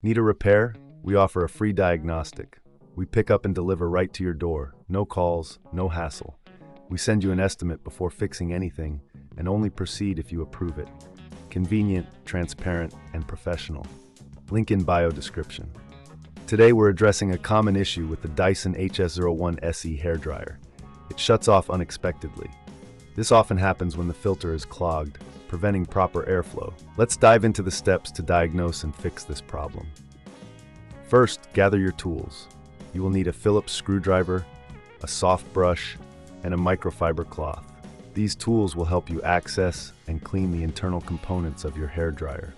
Need a repair? We offer a free diagnostic. We pick up and deliver right to your door. No calls, no hassle. We send you an estimate before fixing anything and only proceed if you approve it. Convenient, transparent, and professional. Link in bio description. Today we're addressing a common issue with the Dyson HS01 SE hairdryer. It shuts off unexpectedly. This often happens when the filter is clogged, preventing proper airflow. Let's dive into the steps to diagnose and fix this problem. First, gather your tools. You will need a Phillips screwdriver, a soft brush, and a microfiber cloth. These tools will help you access and clean the internal components of your hairdryer.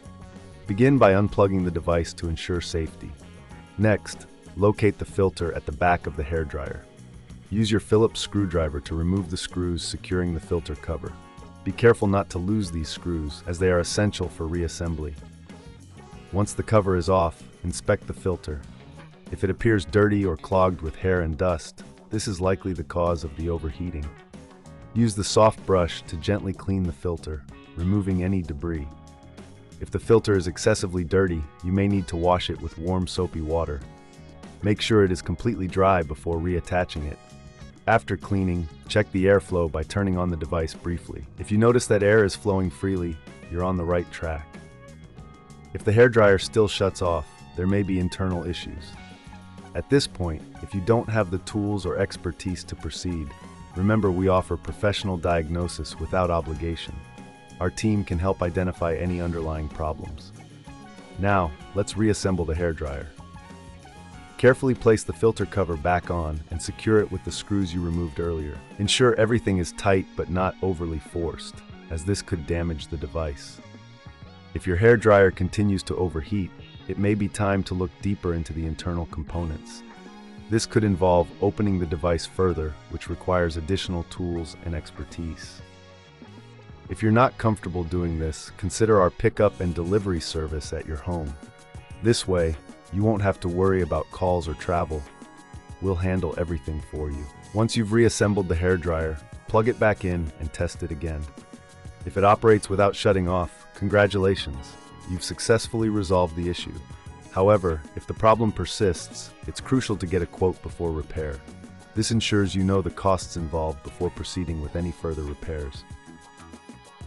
Begin by unplugging the device to ensure safety. Next, locate the filter at the back of the hairdryer. Use your Phillips screwdriver to remove the screws securing the filter cover. Be careful not to lose these screws, as they are essential for reassembly. Once the cover is off, inspect the filter. If it appears dirty or clogged with hair and dust, this is likely the cause of the overheating. Use the soft brush to gently clean the filter, removing any debris. If the filter is excessively dirty, you may need to wash it with warm soapy water. Make sure it is completely dry before reattaching it. After cleaning, check the airflow by turning on the device briefly. If you notice that air is flowing freely, you're on the right track. If the hairdryer still shuts off, there may be internal issues. At this point, if you don't have the tools or expertise to proceed, remember we offer professional diagnosis without obligation. Our team can help identify any underlying problems. Now, let's reassemble the hairdryer. Carefully place the filter cover back on and secure it with the screws you removed earlier. Ensure everything is tight but not overly forced, as this could damage the device. If your hairdryer continues to overheat, it may be time to look deeper into the internal components. This could involve opening the device further, which requires additional tools and expertise. If you're not comfortable doing this, consider our pickup and delivery service at your home. This way, you won't have to worry about calls or travel. We'll handle everything for you. Once you've reassembled the hairdryer, plug it back in and test it again. If it operates without shutting off, congratulations, you've successfully resolved the issue. However, if the problem persists, it's crucial to get a quote before repair. This ensures you know the costs involved before proceeding with any further repairs.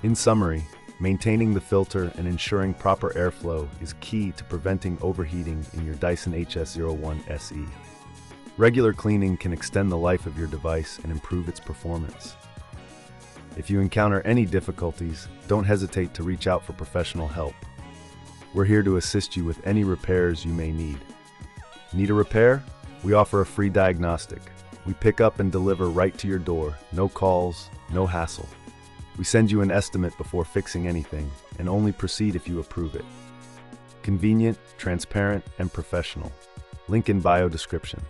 In summary, maintaining the filter and ensuring proper airflow is key to preventing overheating in your Dyson HS01 SE. Regular cleaning can extend the life of your device and improve its performance. If you encounter any difficulties, don't hesitate to reach out for professional help. We're here to assist you with any repairs you may need. Need a repair? We offer a free diagnostic. We pick up and deliver right to your door. No calls, no hassle. We send you an estimate before fixing anything and only proceed if you approve it. Convenient, transparent, and professional. Link in bio description.